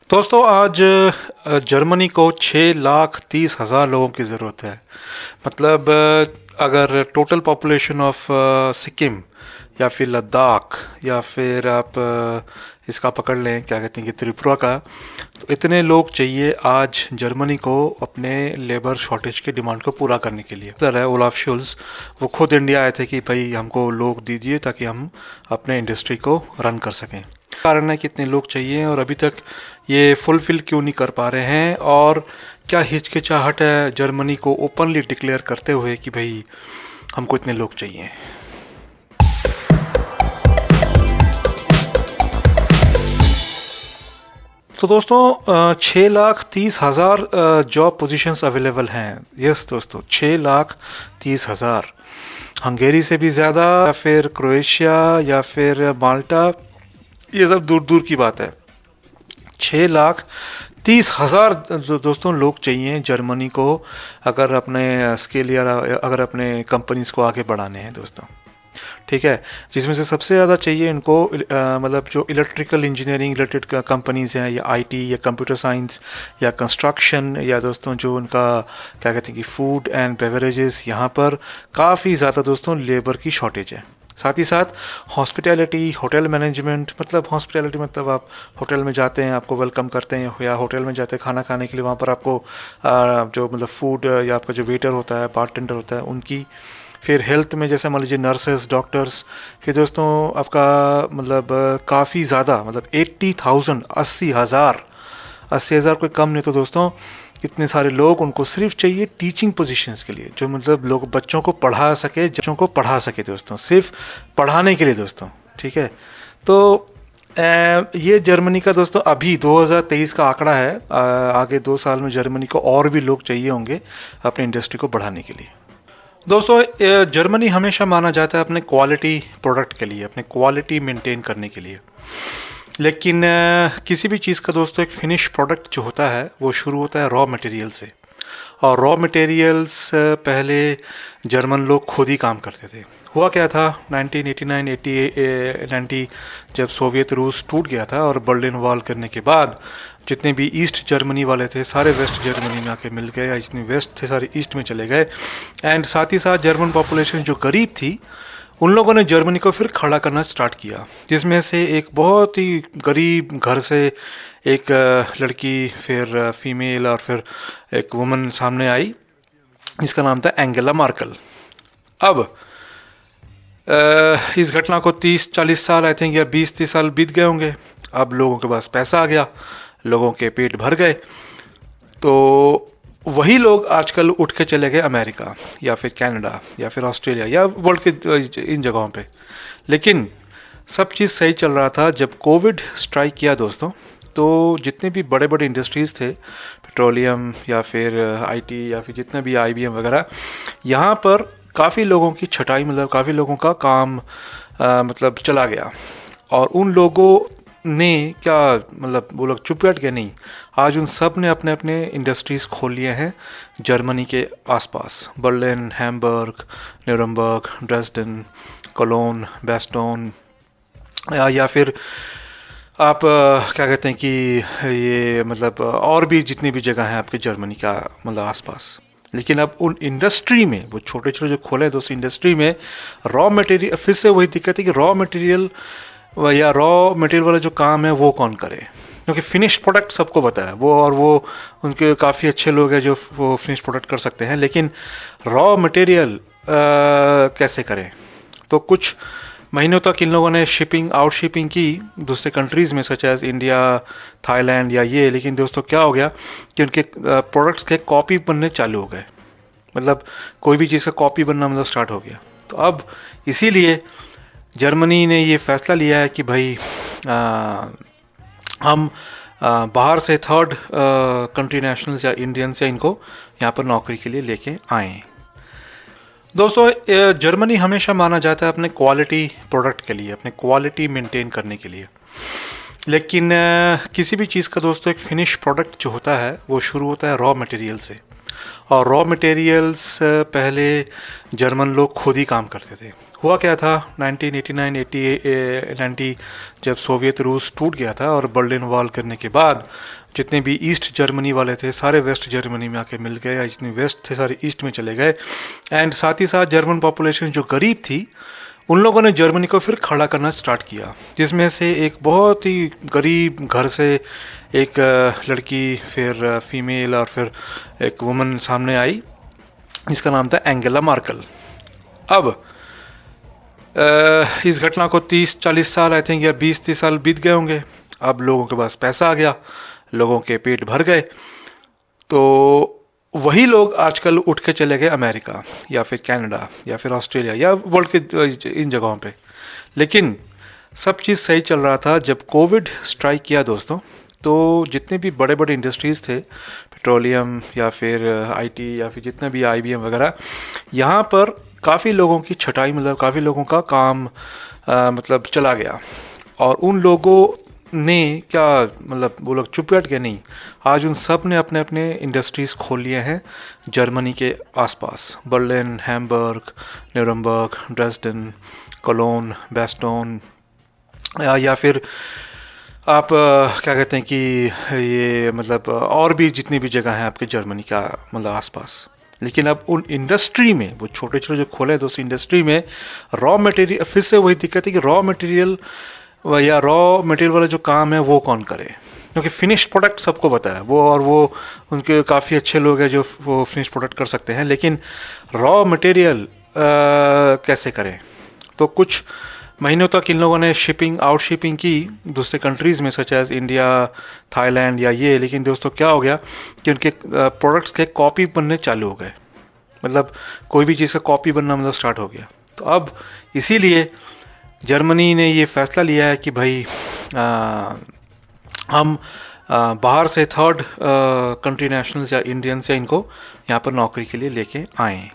दोस्तों आज जर्मनी को 6,30,000 लोगों की ज़रूरत है। मतलब अगर टोटल पॉपुलेशन ऑफ सिक्किम या फिर लद्दाख या फिर आप इसका पकड़ लें, क्या कहते हैं कि त्रिपुरा का, तो इतने लोग चाहिए आज जर्मनी को अपने लेबर शॉर्टेज के डिमांड को पूरा करने के लिए। सर है ओलाफ शुल्स, वो खुद इंडिया आए थे कि भाई हमको लोग दीजिए ताकि हम अपने इंडस्ट्री को रन कर सकें। कारण है कि इतने लोग चाहिए और अभी तक ये फुलफिल क्यों नहीं कर पा रहे हैं, और क्या हिचकिचाहट है जर्मनी को ओपनली डिक्लेयर करते हुए कि भाई हमको इतने लोग चाहिए। तो दोस्तों 6,30,000 जॉब पोजीशंस अवेलेबल हैं। यस दोस्तों, 6,30,000। हंगेरी से भी ज़्यादा, या फिर क्रोएशिया या फिर माल्टा, ये सब दूर दूर की बात है। 6,30,000 दोस्तों लोग चाहिए जर्मनी को, अगर अपने स्केल या अगर अपने कंपनीज को आगे बढ़ाने हैं दोस्तों। ठीक है, जिसमें से सबसे ज़्यादा चाहिए इनको मतलब जो इलेक्ट्रिकल इंजीनियरिंग रिलेटेड कंपनीज हैं, या आईटी या कंप्यूटर साइंस या कंस्ट्रक्शन, या दोस्तों जो उनका क्या कहते हैं कि फूड एंड बेवरेजेस, यहाँ पर काफ़ी ज़्यादा दोस्तों लेबर की शॉर्टेज है। साथ ही साथ हॉस्पिटैलिटी, होटल मैनेजमेंट, मतलब हॉस्पिटैलिटी मतलब आप होटल में जाते हैं, आपको वेलकम करते हैं, या होटल में जाते हैं खाना खाने के लिए, वहाँ पर आपको जो मतलब फूड या आपका जो वेटर होता है, बारटेंडर होता है, उनकी। फिर हेल्थ में जैसे मान लीजिए नर्सेस, डॉक्टर्स। फिर दोस्तों आपका मतलब काफ़ी ज़्यादा, मतलब 80,000, 80,000 कोई कम नहीं। तो दोस्तों इतने सारे लोग, उनको सिर्फ चाहिए टीचिंग पोजीशंस के लिए, जो मतलब लोग बच्चों को पढ़ा सके दोस्तों, सिर्फ पढ़ाने के लिए दोस्तों। ठीक है, तो ये जर्मनी का दोस्तों अभी 2023 का आंकड़ा है। आगे 2 साल में जर्मनी को और भी लोग चाहिए होंगे अपनी इंडस्ट्री को बढ़ाने के लिए। दोस्तों जर्मनी हमेशा माना जाता है अपने क्वालिटी प्रोडक्ट के लिए, अपने क्वालिटी मेंटेन करने के लिए। लेकिन किसी भी चीज़ का दोस्तों एक फिनिश प्रोडक्ट जो होता है वो शुरू होता है रॉ मटेरियल से। और रॉ मटेरियल्स पहले जर्मन लोग खुद ही काम करते थे। हुआ क्या था 1989 90 जब सोवियत रूस टूट गया था और बर्लिन वॉल करने के बाद जितने भी ईस्ट जर्मनी वाले थे सारे वेस्ट जर्मनी में आके मिल गए, या जितने वेस्ट थे सारे ईस्ट में चले गए। एंड साथ ही साथ जर्मन पॉपुलेशन जो गरीब थी, उन लोगों ने जर्मनी को फिर खड़ा करना स्टार्ट किया, जिसमें से एक बहुत ही गरीब घर से एक लड़की, फिर फीमेल और फिर एक वुमन सामने आई, जिसका नाम था एंगेला मार्कल। अब इस घटना को 30-40 साल आई थिंक, या 20-30 साल बीत गए होंगे। अब लोगों के पास पैसा आ गया, लोगों के पेट भर गए, तो वही लोग आजकल उठ के चले गए अमेरिका या फिर कनाडा या फिर ऑस्ट्रेलिया या वर्ल्ड के इन जगहों पे। लेकिन सब चीज़ सही चल रहा था। जब कोविड स्ट्राइक किया दोस्तों, तो जितने भी बड़े बड़े इंडस्ट्रीज़ थे, पेट्रोलियम या फिर आईटी या फिर जितने भी आईबीएम वगैरह, यहाँ पर काफ़ी लोगों की छटाई, मतलब काफ़ी लोगों का काम मतलब चला गया। और उन लोगों ने क्या, मतलब वो लोग चुप बैठ गए नहीं, आज उन सब ने अपने अपने इंडस्ट्रीज़ खोल लिए हैं जर्मनी के आसपास। Berlin, Hamburg, Nuremberg, Dresden, Cologne, बेस्टोन, या फिर आप क्या कहते हैं कि ये मतलब और भी जितनी भी जगह हैं आपके जर्मनी का मतलब आसपास। लेकिन अब उन इंडस्ट्री में, वो छोटे छोटे जो खोले दोस्त इंडस्ट्री में, रॉ मटेरियल, फिर से वही दिक्कत है कि रॉ मटेरियल वाला जो काम है वो कौन करे, क्योंकि फिनिश प्रोडक्ट सबको पता है वो, और वो उनके काफ़ी अच्छे लोग हैं जो वो फिनिश प्रोडक्ट कर सकते हैं। लेकिन रॉ मटेरियल कैसे करें? तो कुछ महीनों तक इन लोगों ने आउट शिपिंग की दूसरे कंट्रीज़ में, सच एज इंडिया, थाईलैंड या ये। लेकिन दोस्तों क्या हो गया कि उनके प्रोडक्ट्स के कॉपी बनने चालू हो गए, मतलब कोई भी चीज़ का कॉपी बनना मतलब स्टार्ट हो गया। तो अब इसीलिए जर्मनी ने ये फैसला लिया है कि भाई हम बाहर से थर्ड कंट्री नेशनल्स या इंडियंस या इनको यहाँ पर नौकरी के लिए लेके आए। दोस्तों जर्मनी हमेशा माना जाता है अपने क्वालिटी प्रोडक्ट के लिए, अपने क्वालिटी मेंटेन करने के लिए। लेकिन किसी भी चीज़ का दोस्तों एक फिनिश प्रोडक्ट जो होता है वो शुरू होता है रॉ मटेरियल से। और रॉ मटेरियल्स पहले जर्मन लोग खुद ही काम करते थे। हुआ क्या था 1989 90 जब सोवियत रूस टूट गया था और बर्लिन वॉल करने के बाद जितने भी ईस्ट जर्मनी वाले थे सारे वेस्ट जर्मनी में आके मिल गए, या जितने वेस्ट थे सारे ईस्ट में चले गए। एंड साथ ही साथ जर्मन पॉपुलेशन जो गरीब थी उन लोगों ने जर्मनी को फिर खड़ा करना स्टार्ट किया, जिसमें से एक बहुत ही गरीब घर से एक लड़की, फिर फीमेल और फिर एक वुमन सामने आई जिसका नाम था एंगेला मार्कल। अब इस घटना को 30-40 साल आई थिंक या 20-30 साल बीत गए होंगे। अब लोगों के पास पैसा आ गया, लोगों के पेट भर गए, तो वही लोग आजकल उठ के चले गए अमेरिका या फिर कनाडा या फिर ऑस्ट्रेलिया या वर्ल्ड के इन जगहों पे। लेकिन सब चीज़ सही चल रहा था। जब कोविड स्ट्राइक किया दोस्तों, तो जितने भी बड़े बड़े इंडस्ट्रीज़ थे, पेट्रोलियम या फिर आईटी या फिर जितने भी आईबीएम वगैरह, यहाँ पर काफ़ी लोगों की छटाई, मतलब काफ़ी लोगों का काम मतलब चला गया। और उन लोगों ने क्या, मतलब वो लोग चुप बैठ गए नहीं, आज उन सब ने अपने अपने इंडस्ट्रीज़ खोल लिए हैं जर्मनी के आसपास। Berlin, Hamburg, Nuremberg, Dresden, Cologne, बेस्टोन, या फिर आप क्या कहते हैं कि ये मतलब और भी जितनी भी जगह हैं आपके जर्मनी का मतलब आसपास। लेकिन अब उन इंडस्ट्री में, वो छोटे छोटे जो खोले दोस्त इंडस्ट्री में, रॉ मटेरियल, फिर से वही दिक्कत है कि रॉ मटेरियल या रॉ मटेरियल वाला जो काम है वो कौन करे, क्योंकि फिनिश प्रोडक्ट सबको पता है वो, और वो उनके काफ़ी अच्छे लोग हैं जो वो फिनिश प्रोडक्ट कर सकते हैं, लेकिन रॉ मटेरियल कैसे करें। तो कुछ महीनों तक इन लोगों ने शिपिंग, आउट शिपिंग की दूसरे कंट्रीज़ में, सच एज इंडिया, थाईलैंड या ये। लेकिन दोस्तों क्या हो गया कि उनके प्रोडक्ट्स के कॉपी बनने चालू हो गए, मतलब कोई भी चीज़ का कॉपी बनना मतलब स्टार्ट हो गया। तो अब इसीलिए जर्मनी ने ये फैसला लिया है कि भाई हम बाहर से थर्ड कंट्री नेशनल्स या इंडियंस या इनको यहाँ पर नौकरी के लिए लेके आएँ।